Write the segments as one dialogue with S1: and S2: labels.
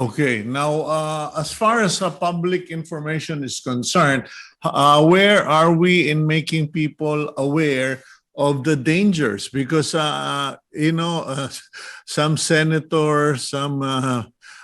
S1: Okay. Now, as far as public information is concerned, where are we in making people aware of the dangers? Because, some senators,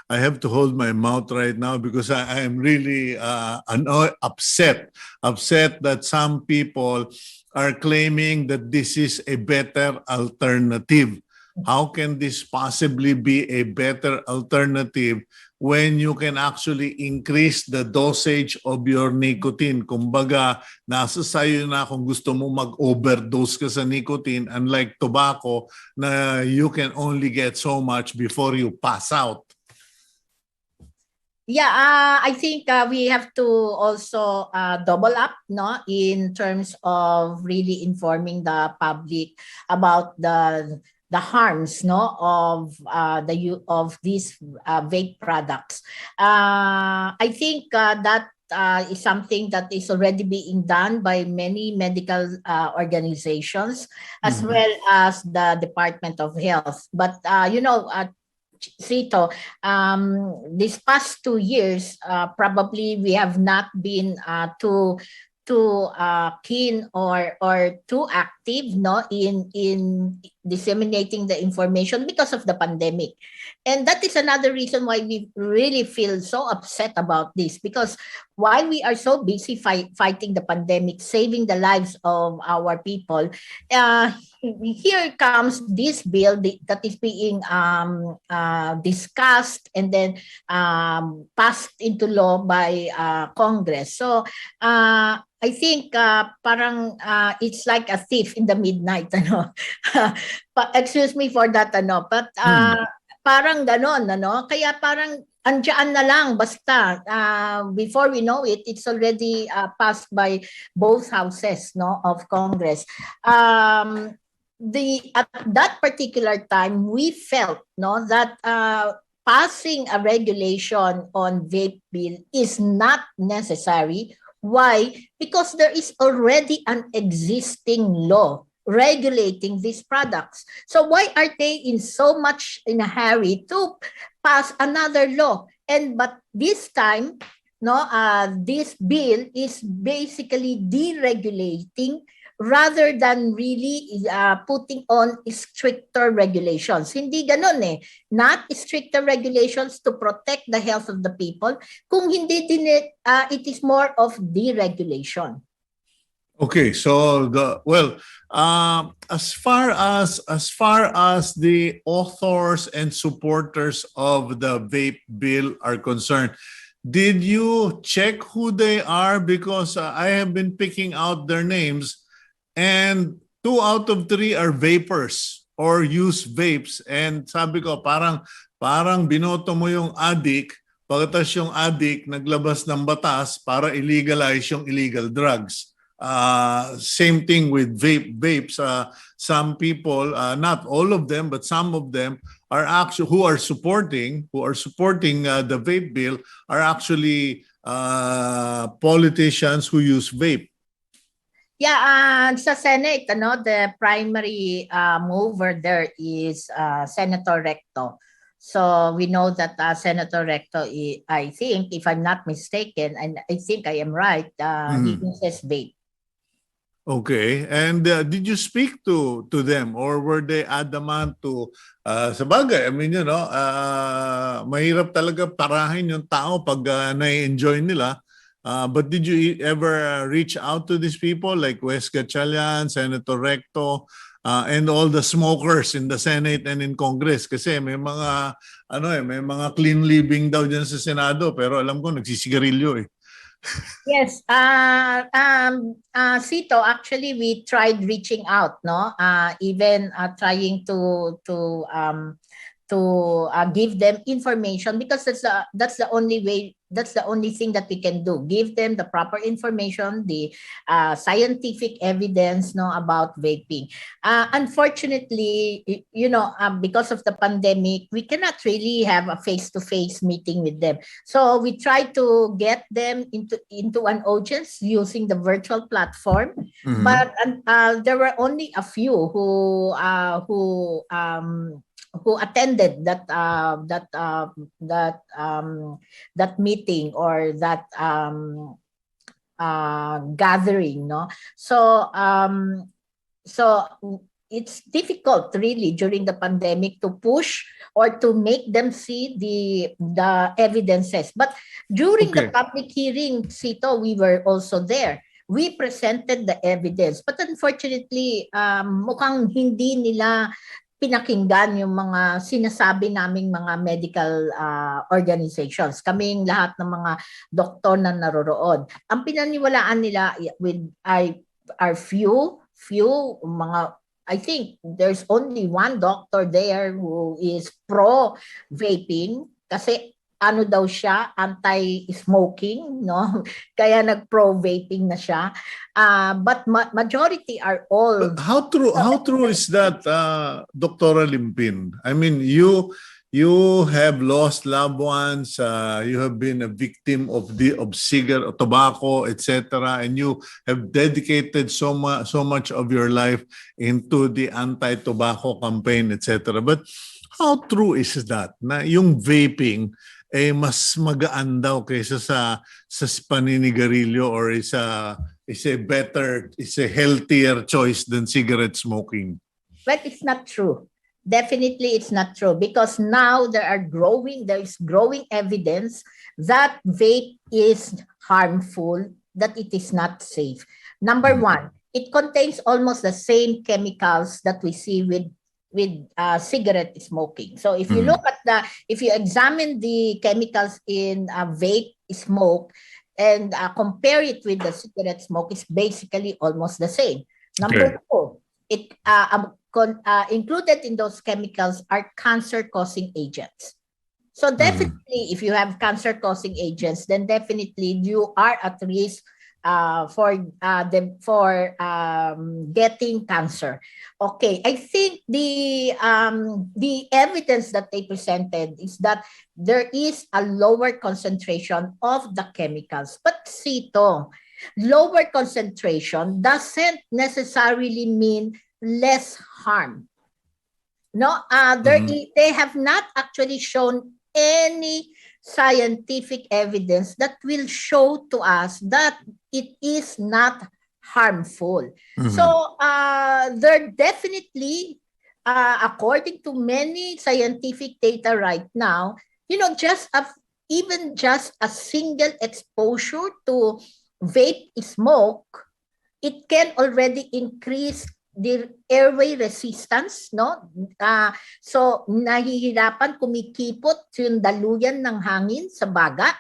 S1: I have to hold my mouth right now because I am really upset that some people are claiming that this is a better alternative. How can this possibly be a better alternative when you can actually increase the dosage of your nicotine? Kumbaga, nasa sayo na kung gusto mo mag-overdose ka sa nicotine, unlike tobacco na you can only get so much before you pass out.
S2: Yeah, I think we have to also double up, no, in terms of really informing the public about the harms, no, of these vape products. I think that is something that is already being done by many medical organizations as well as the Department of Health. But Sito, these past 2 years, probably we have not been too keen or too active, no, in disseminating the information because of the pandemic. And that is another reason why we really feel so upset about this, because while we are so busy fighting the pandemic, saving the lives of our people, here comes this bill that is being discussed and then passed into law by Congress. So I think parang it's like a thief in the midnight, ano. Excuse me for that, ano. But parang ganon, ano. Kaya parang andyan na lang basta before we know it, it's already passed by both houses, no, of Congress. At that particular time, we felt, no, that passing a regulation on vape bill is not necessary. Why? Because there is already an existing law regulating these products. So why are they in so much in a hurry to pass another law? But this time, no, this bill is basically deregulating rather than really putting on stricter regulations. Hindi ganon eh. Not stricter regulations to protect the health of the people. Kung hindi din it is more of deregulation.
S1: Okay, so as far as the authors and supporters of the vape bill are concerned, did you check who they are? Because I have been picking out their names, and 2 out of 3 are vapers or use vapes. And sabi ko, parang binoto mo yung addict, pagkatapos yung addict naglabas ng batas para illegalize yung illegal drugs. Same thing with vapes. Some people, not all of them, but some of them are actually who are supporting the vape bill are actually politicians who use vape.
S2: Yeah, sa Senate, the primary mover there is Senator Recto. So we know that Senator Recto, I think, if I'm not mistaken, and I think I am right, he uses vape.
S1: Okay. And did you speak to them, or were they adamant to sabagay, I mean, mahirap talaga parahin yung tao pag na-enjoy nila. But did you ever reach out to these people like Wes Gatchalian, Senator Recto, and all the smokers in the Senate and in Congress? Kasi may mga may mga clean living daw diyan sa Senado, pero alam ko nagsisigarilyo eh.
S2: Yes, Sito, actually we tried reaching out, no, even trying to give them information, because that's the only way, that's the only thing that we can do. Give them the proper information, the scientific evidence, no, about vaping. Unfortunately, because of the pandemic, we cannot really have a face-to-face meeting with them. So we try to get them into an audience using the virtual platform. But there were only a few who who attended that meeting or that gathering, no? So it's difficult really during the pandemic to push or to make them see the evidences. But during the
S1: Okay.
S2: public hearing, Sito, we were also there. We presented the evidence, but unfortunately, mukhang hindi nila pinakinggan yung mga sinasabi naming mga medical organizations. Kaming lahat ng mga doktor na naroroon. Ang pinaniwalaan nila with are few mga, I think there's only one doctor there who is pro vaping kasi ano daw siya, anti-smoking, no? Kaya nag-pro vaping na siya. But majority are all.
S1: But how true is that, Dr. Limpin? I mean, you have lost loved ones, you have been a victim of cigarette, tobacco, etc., and you have dedicated so much of your life into the anti-tobacco campaign, etc. But how true is that na yung vaping mas magaan daw kaysa sa paninigarilyo, or is a healthier choice than cigarette smoking?
S2: But it's not true. Definitely it's not true, because now there is growing evidence that vape is harmful, that it is not safe. Number one, it contains almost the same chemicals that we see with cigarette smoking. So if you look at if you examine the chemicals in vape smoke and compare it with the cigarette smoke, it's basically almost the same. Number two, included in those chemicals are cancer-causing agents. So definitely, if you have cancer-causing agents, then definitely you are at risk for getting cancer. Okay, I think the evidence that they presented is that there is a lower concentration of the chemicals. But Sito, lower concentration doesn't necessarily mean less harm. No, they have not actually shown any scientific evidence that will show to us that it is not harmful. So there definitely, according to many scientific data right now, even just a single exposure to vape smoke, it can already increase the airway resistance, no? So nahihirapan kumikipot yung daluyan ng hangin sa baga.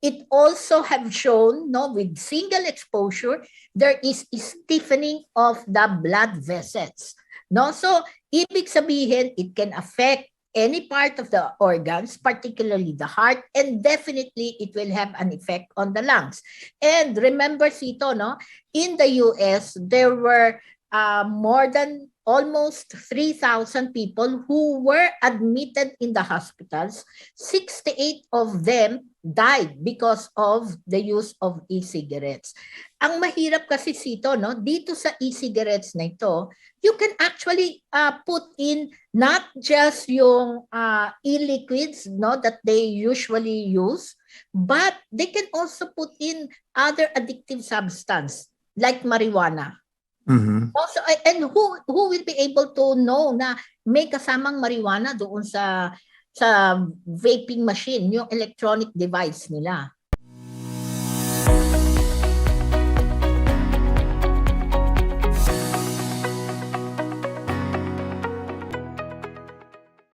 S2: It also have shown, no, with single exposure, there is stiffening of the blood vessels, no? So ibig sabihin, it can affect any part of the organs, particularly the heart, and definitely it will have an effect on the lungs. And remember, Sito, no, in the US, there were more than almost 3,000 people who were admitted in the hospitals. 68 of them died because of the use of e-cigarettes. Ang mahirap kasi, Sito, no, dito sa e-cigarettes na ito, you can actually put in not just yung e-liquids, no, that they usually use, but they can also put in other addictive substance like marijuana. Also, and who will be able to know na may kasamang marijuana doon sa vaping machine, yung electronic device nila?